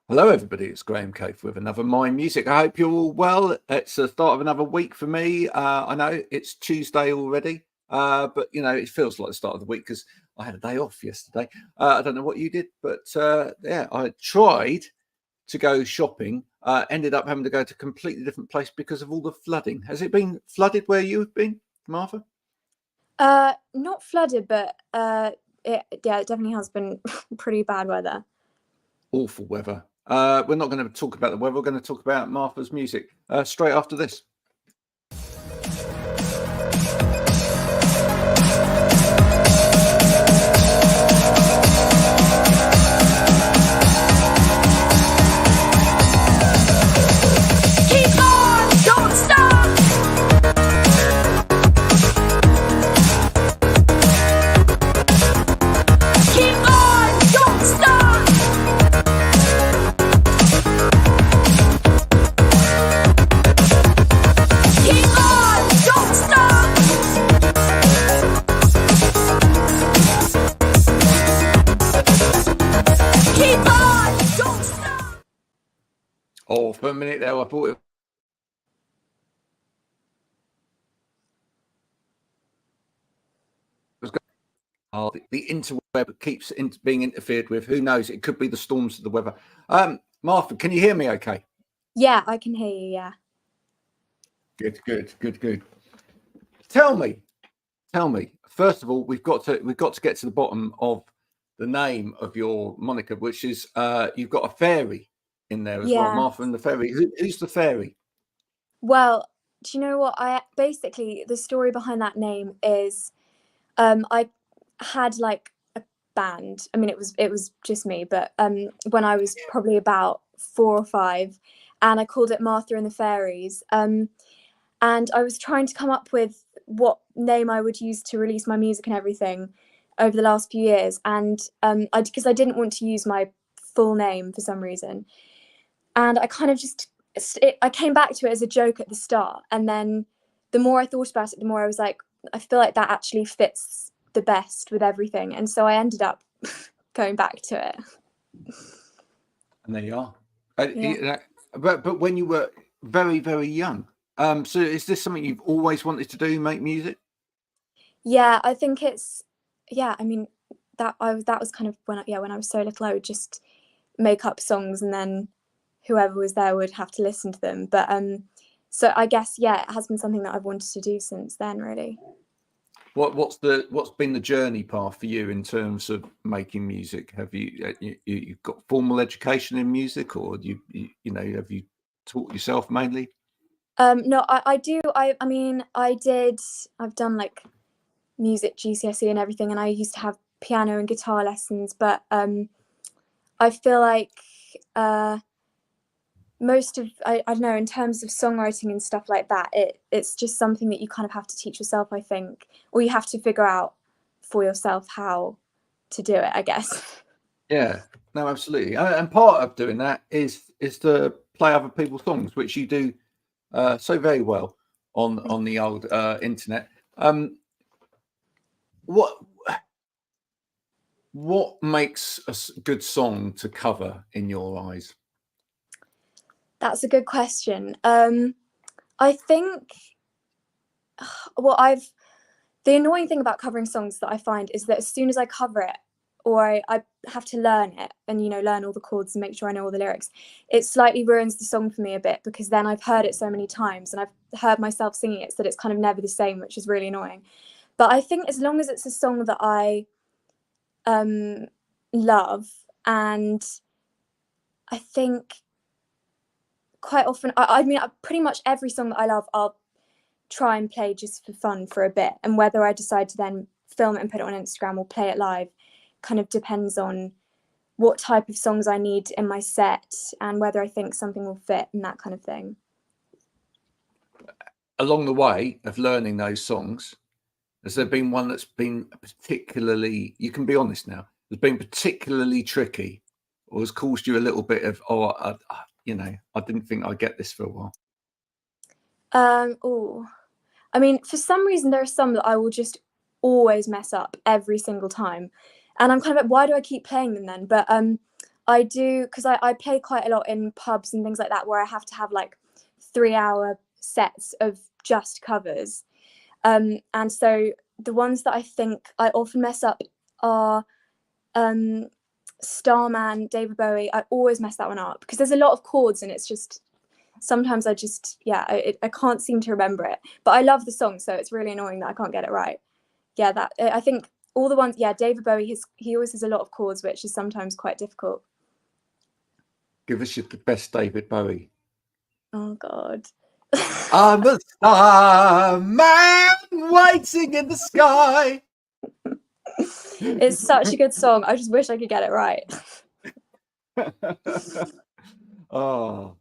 Hello, everybody. It's Graham Cave with another My Music. I hope you're all well. It's the start of another week for me. I know it's Tuesday already, but it feels like the start of the week because I had a day off yesterday. I don't know what you did, but yeah, I tried to go shopping. Ended up having to go to a completely different place because of all the flooding. Has it been flooded where you've been, Martha? Not flooded, but it definitely has been pretty bad weather. Awful weather. We're not going to talk about the weather. We're going to talk about Martha's music straight after this. Oh, for a minute there, I thought it was going. The interweb keeps being interfered with. Who knows? It could be the storms of the weather. Martha, can you hear me okay? Yeah, I can hear you, yeah. Good. Tell me. First of all, we've got to get to the bottom of the name of your moniker, which is you've got a fairy in there as well, Martha and the fairy. Who's the fairy? Well, do you know what? Basically the story behind that name is I had like a band. I mean, it was just me, but when I was probably about 4 or 5, and I called it Martha and the Fairies. And I was trying to come up with what name I would use to release my music and everything over the last few years, and because I didn't want to use my full name for some reason, and I kind of I came back to it as a joke at the start, and then the more I thought about it, the more I was like, I feel like that actually fits the best with everything, and so I ended up going back to it. And there you are. But when you were very, very young, so is this something you've always wanted to do, make music? Yeah, I think it's, I mean, that was kind of when I was so little, I would just make up songs and then whoever was there would have to listen to them. But so I guess, it has been something that I've wanted to do since then, really. What's been the journey path for you in terms of making music? Have you've got formal education in music, or have you taught yourself mainly? No, I do. I mean, I've done like music GCSE and everything, and I used to have piano and guitar lessons, but I feel like most of, I don't know, in terms of songwriting and stuff like that, it's just something that you kind of have to teach yourself, I think, or you have to figure out for yourself how to do it, I guess. Yeah, no, absolutely. And part of doing that is to play other people's songs, which you do so very well on the old internet. What makes a good song to cover in your eyes? That's a good question. I think the annoying thing about covering songs that I find is that as soon as I cover it, or I have to learn it and learn all the chords and make sure I know all the lyrics, it slightly ruins the song for me a bit, because then I've heard it so many times and I've heard myself singing it, so that it's kind of never the same, which is really annoying. But I think as long as it's a song that I love, and I think quite often, I mean, pretty much every song that I love, I'll try and play just for fun for a bit, and whether I decide to then film it and put it on Instagram or play it live kind of depends on what type of songs I need in my set and whether I think something will fit and that kind of thing. Along the way of learning those songs, has there been one that's been particularly, you can be honest now, has been particularly tricky, or has caused you a little bit of, I didn't think I'd get this for a while? I mean, for some reason, there are some that I will just always mess up every single time. And I'm kind of like, why do I keep playing them then? But I do, because I play quite a lot in pubs and things like that, where I have to have like 3-hour sets of just covers. And so the ones that I think I often mess up are Starman, David Bowie. I always mess that one up because there's a lot of chords and it's just sometimes I can't seem to remember it. But I love the song, so it's really annoying that I can't get it right. Yeah, that I think all the ones. Yeah, David Bowie. He always has a lot of chords, which is sometimes quite difficult. Give us your best David Bowie. Oh God. I'm a star man waiting in the sky. It's such a good song. I just wish I could get it right. Oh,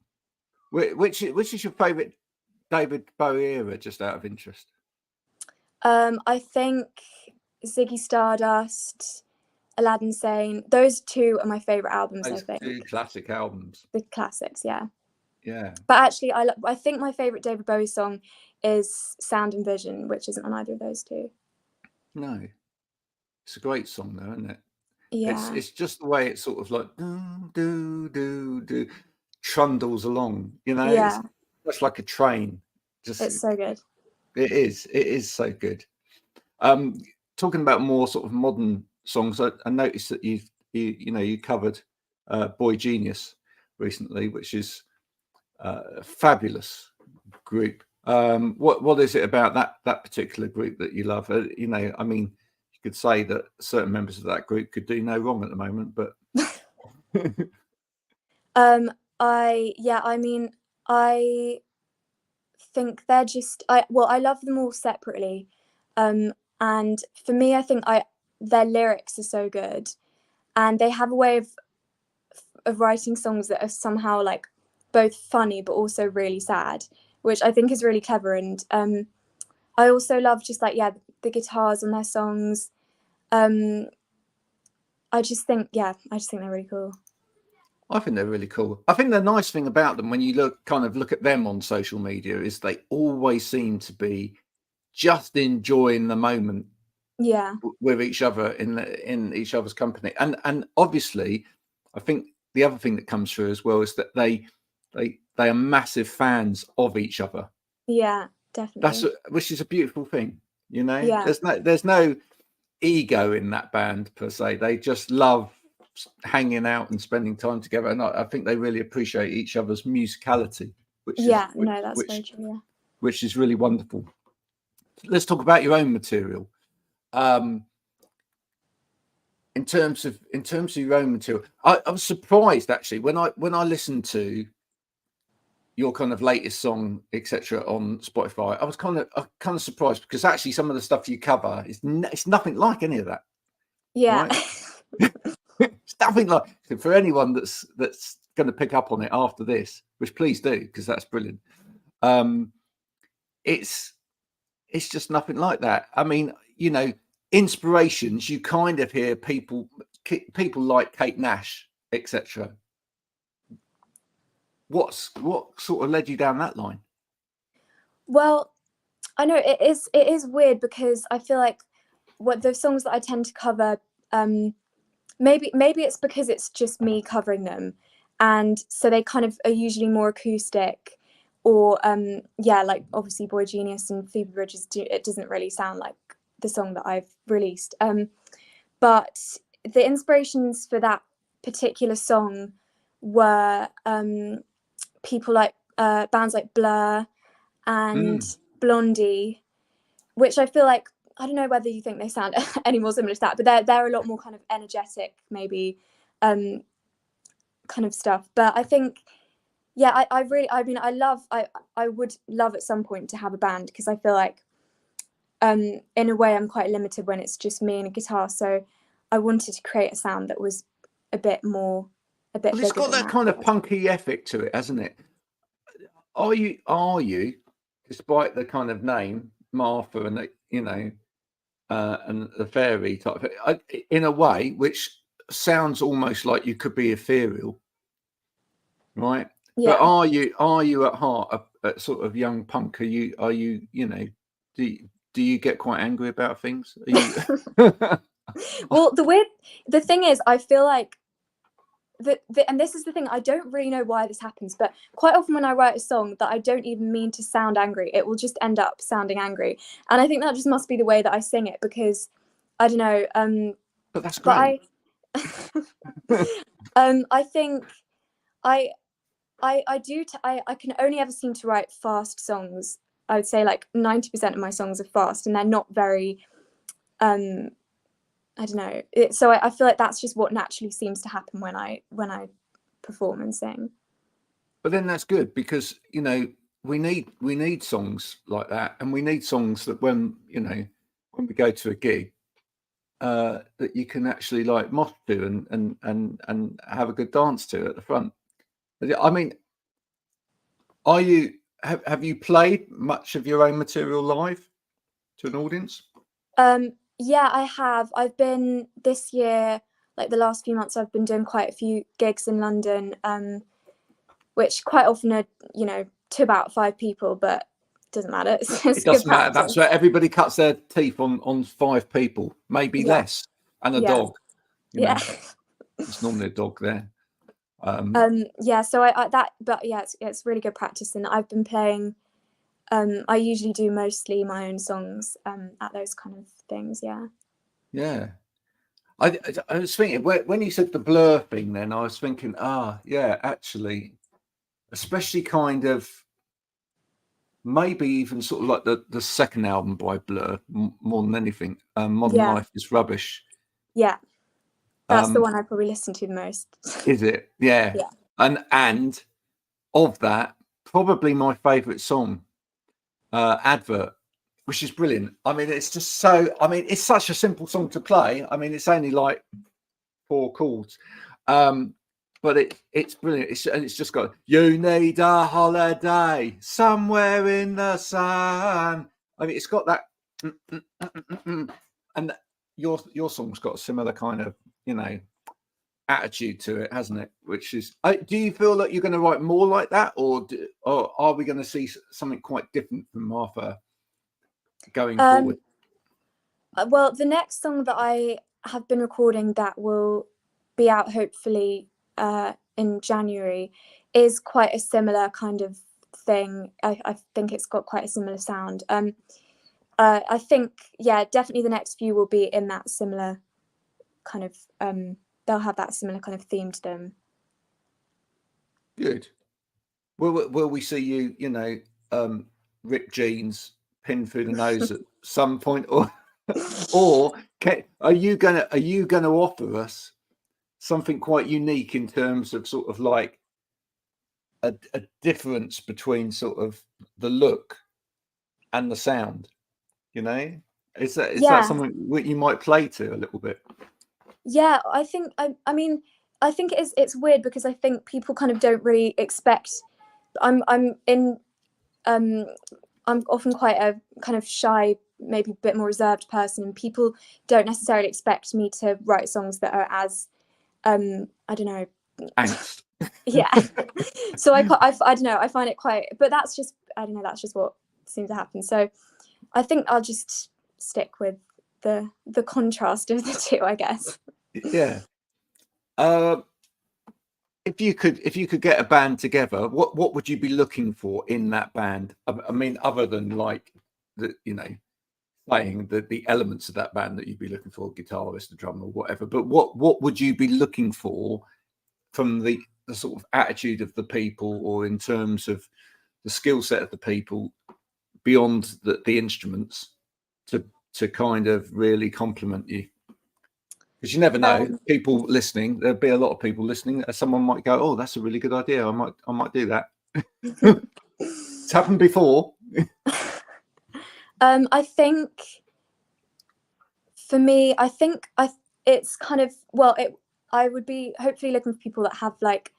which is your favourite David Bowie era, just out of interest? I think Ziggy Stardust, Aladdin Sane. Those two are my favourite albums. Those I think two classic albums. the classics, yeah. Yeah. But actually, I think my favourite David Bowie song is Sound and Vision, which isn't on either of those two. No, it's a great song, though, isn't it? Yeah. It's just the way it sort of like do trundles along, you know. Yeah. It's like a train. It's so good. It is so good. Talking about more sort of modern songs, I noticed that you covered Boy Genius recently, which is a fabulous group. What is it about that particular group that you love? I mean, you could say that certain members of that group could do no wrong at the moment, but I think they're just I love them all separately, and for me I think their lyrics are so good, and they have a way of writing songs that are somehow like both funny but also really sad, which I think is really clever. And I also love just like the guitars on their songs. I just think they're really cool. I think they're really cool. I think the nice thing about them, when you look at them on social media, is they always seem to be just enjoying the moment with each other in each other's company. And obviously, I think the other thing that comes through as well is that they are massive fans of each other. Yeah, definitely. Which is a beautiful thing, you know. Yeah. There's no ego in that band per se. They just love hanging out and spending time together, and I think they really appreciate each other's musicality, which very true. Yeah. Which is really wonderful. Let's talk about your own material. In terms of your own material, I was surprised actually when I listened to your kind of latest song, etc., on Spotify. I was kind of surprised because actually some of the stuff you cover it's nothing like any of that. Yeah. Right? It's nothing like, for anyone that's going to pick up on it after this, which please do, because that's brilliant. It's just nothing like that. I mean, inspirations, you kind of hear people like Kate Nash, etc. What sort of led you down that line? Well, I know it is weird because I feel like what the songs that I tend to cover, maybe it's because it's just me covering them, and so they kind of are usually more acoustic, or like obviously Boy Genius and Phoebe Bridges it doesn't really sound like the song that I've released, but the inspirations for that particular song were people like bands like Blur and Blondie, which I feel like, I don't know whether you think they sound any more similar to that, but they're a lot more kind of energetic, maybe, kind of stuff. But I think, I would love at some point to have a band, because I feel like, in a way, I'm quite limited when it's just me and a guitar. So I wanted to create a sound that was a bit more, Well, it's got that kind of punky ethic to it, hasn't it? Are you, despite the kind of name Martha and the, and the fairy type, in a way which sounds almost like you could be ethereal, right? Yeah. But are you at heart a sort of young punk? Are you do you get quite angry about things? Are you... Well, the thing is, I feel like and this is the thing, I don't really know why this happens, but quite often when I write a song that I don't even mean to sound angry, it will just end up sounding angry. And I think that just must be the way that I sing it, because I don't know. But that's But great. I think I I can only ever seem to write fast songs. I would say like 90% of my songs are fast, and they're not very I don't know. So I feel like that's just what naturally seems to happen when I perform and sing. But then that's good, because you know we need songs like that, and we need songs that when when we go to a gig, that you can actually like mosh to and have a good dance to at the front. I mean, have you played much of your own material live to an audience? Yeah, I have. I've been this year, like the last few months, I've been doing quite a few gigs in London, which quite often are, to about 5 people, but it doesn't matter. It's It good doesn't matter. practice. That's where everybody cuts their teeth on 5 people, maybe Yeah, less, and a yeah, dog. yeah. It's normally a dog there. Yeah. So but yeah, it's really good practice, and I've been playing. I usually do mostly my own songs at those kind of things. Yeah. Yeah. I was thinking when you said the Blur thing, then I was thinking, yeah, actually, especially kind of maybe even sort of like the second album by Blur more than anything. Modern Yeah. Life is Rubbish. Yeah. That's the one I probably listen to the most. Is it? Yeah. Yeah. And of that, probably my favourite song, Advert, which is brilliant. I mean, it's just so. I mean, it's such a simple song to play. I mean, it's only like 4 chords, but it's brilliant. It's just got "You need a holiday somewhere in the sun." I mean, it's got that, and your song's got a similar kind of attitude to it, hasn't it? Which is, do you feel like you're going to write more like that, or are we going to see something quite different from Martha going forward? Well, the next song that I have been recording that will be out hopefully in January is quite a similar kind of thing. I think it's got quite a similar sound. I think, yeah, definitely the next few will be in that similar kind of, they'll have that similar kind of theme to them. Good. Will we see you, ripped jeans, pinned through the nose at some point, or are you gonna offer us something quite unique in terms of sort of like a difference between sort of the look and the sound? Is that something that you might play to a little bit? Yeah, I think I mean I think it's weird because I think people kind of don't really expect. I'm often quite a kind of shy, maybe a bit more reserved person, and people don't necessarily expect me to write songs that are as I don't know, Angst. Yeah. So I don't know, I find it quite, but that's just, I don't know, that's just what seems to happen. So I think I'll just stick with the contrast of the two, I guess. Yeah. If you could get a band together, what would you be looking for in that band? I mean, other than like playing the elements of that band that you'd be looking for, guitarist, the drummer, or whatever. But what would you be looking for from the sort of attitude of the people, or in terms of the skill set of the people beyond the instruments to kind of really complement you? Because you never know, people listening. There'll be a lot of people listening. Someone might go, "Oh, that's a really good idea. I might do that." It's happened before. I think for me, it's kind of, well, I would be hopefully looking for people that have like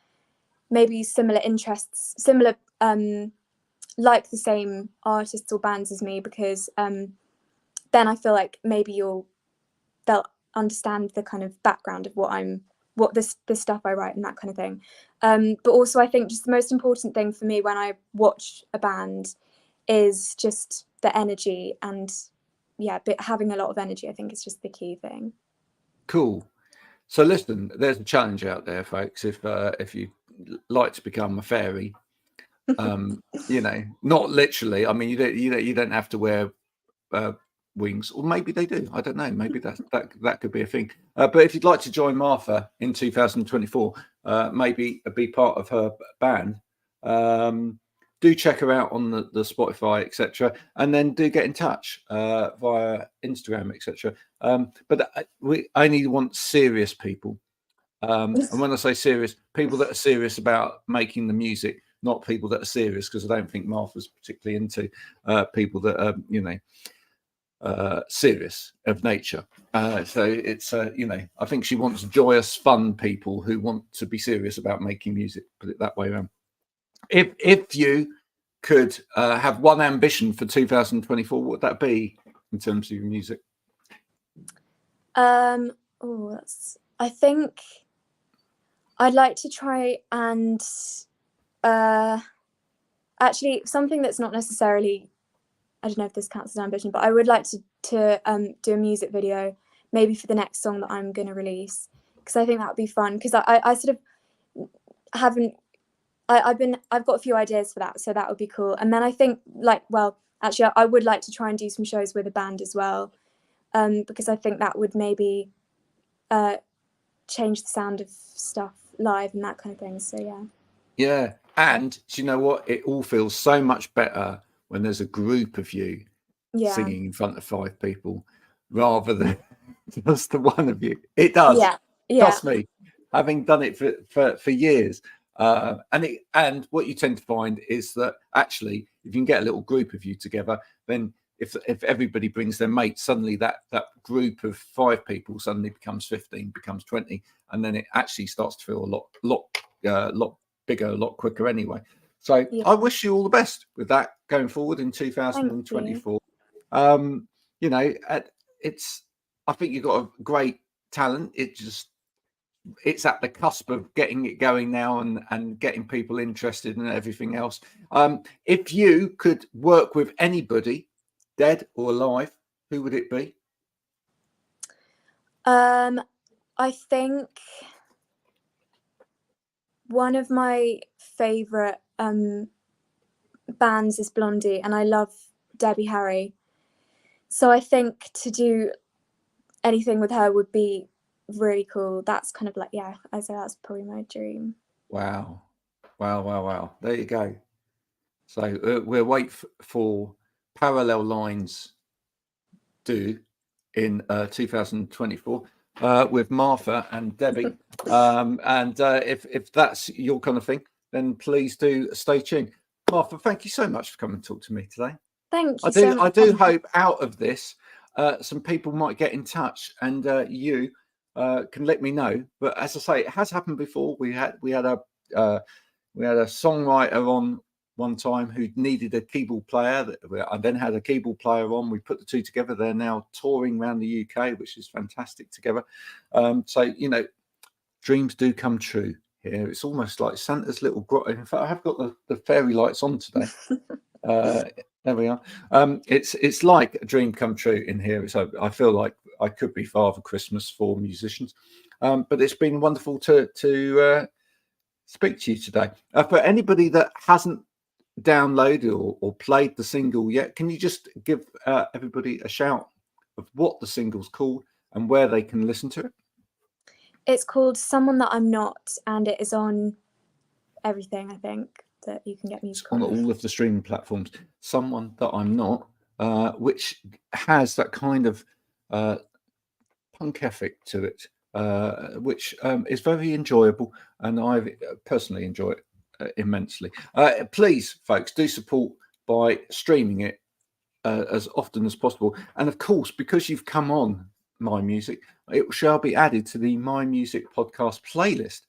maybe similar interests, similar like the same artists or bands as me, because then I feel like maybe they'll understand the kind of background of what this stuff I write and that kind of thing. But also I think just the most important thing for me when I watch a band is just the energy, and yeah, but having a lot of energy, I think, is just the key thing. Cool. So listen, there's a challenge out there, folks. If you like to become a fairy, not literally. I mean, you don't have to wear wings, or maybe they do. I don't know. Maybe that could be a thing. But if you'd like to join Martha in 2024, maybe be part of her band, do check her out on the Spotify, etc., and then do get in touch via Instagram, etc. But we only want serious people. And when I say serious, people that are serious about making the music, not people that are serious, because I don't think Martha's particularly into people that are, serious of nature. So it's, I think she wants joyous, fun people who want to be serious about making music, put it that way around. If you could have one ambition for 2024, what would that be in terms of your music? I think I'd like to try and actually something that's not necessarily, I don't know if this counts as ambition, but I would like to do a music video, maybe for the next song that I'm going to release, because I think that would be fun. Because I sort of haven't, I've got a few ideas for that, so that would be cool. And then I think actually I would like to try and do some shows with a band as well, because I think that would maybe change the sound of stuff live and that kind of thing. So yeah. And do you know what? It all feels so much better when there's a group of you singing in front of 5 people rather than just the one of you. It does. Trust me, having done it for years. And what you tend to find is that actually, if you can get a little group of you together, then if everybody brings their mates, suddenly that group of 5 people suddenly becomes 15, becomes 20, and then it actually starts to feel a lot bigger, a lot quicker anyway. So I wish you all the best with that going forward in 2024. I think you've got a great talent. It's at the cusp of getting it going now and getting people interested and everything else. If you could work with anybody, dead or alive, who would it be? I think one of my favorite bands is Blondie, and I love Debbie Harry. So I think to do anything with her would be really cool. That's kind of like, I say that's probably my dream. Wow. There you go. So we'll wait for Parallel Lines do in 2024 with Martha and Debbie. And if that's your kind of thing, then please do stay tuned. Martha, thank you so much for coming and talk to me today. Thank you so much. I do hope out of this some people might get in touch and you can let me know. But as I say, it has happened before. We had a songwriter on one time who needed a keyboard player. I then had a keyboard player on. We put the two together. They're now touring around the UK, which is fantastic together. So dreams do come true here. It's almost like Santa's little grotto. In fact, I have got the fairy lights on today. There we are. It's like a dream come true in here. So I feel like I could be Father Christmas for musicians. But it's been wonderful to speak to you today. For anybody that hasn't downloaded or played the single yet, can you just give everybody a shout of what the single's called and where they can listen to it? It's called Someone That I'm Not, and it is on everything, I think, that you can get music on all of the streaming platforms. Someone That I'm Not, which has that kind of punk ethic to it, which is very enjoyable, and I personally enjoy it immensely. Please, folks, do support by streaming it as often as possible. And of course, because you've come on My Music, it shall be added to the My Music podcast playlist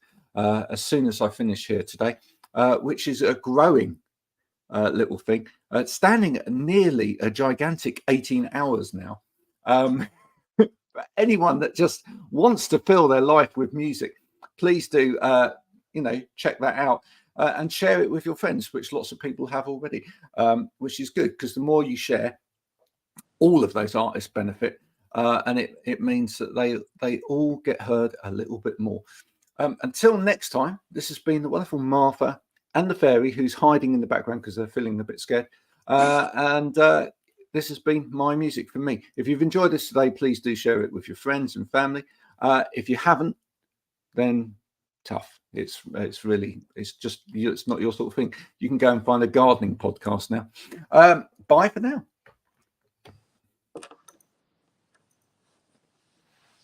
as soon as I finish here today, which is a growing little thing, standing at nearly a gigantic 18 hours now. Anyone that just wants to fill their life with music, please do check that out and share it with your friends, which lots of people have already, which is good, because the more you share, all of those artists benefit, and it means that they all get heard a little bit more. Until next time, this has been the wonderful Martha and the fairy, who's hiding in the background because they're feeling a bit scared. And this has been my music for me. If you've enjoyed this today, please do share it with your friends and family. If you haven't, then tough. It's not your sort of thing. You can go and find a gardening podcast now. Bye for now.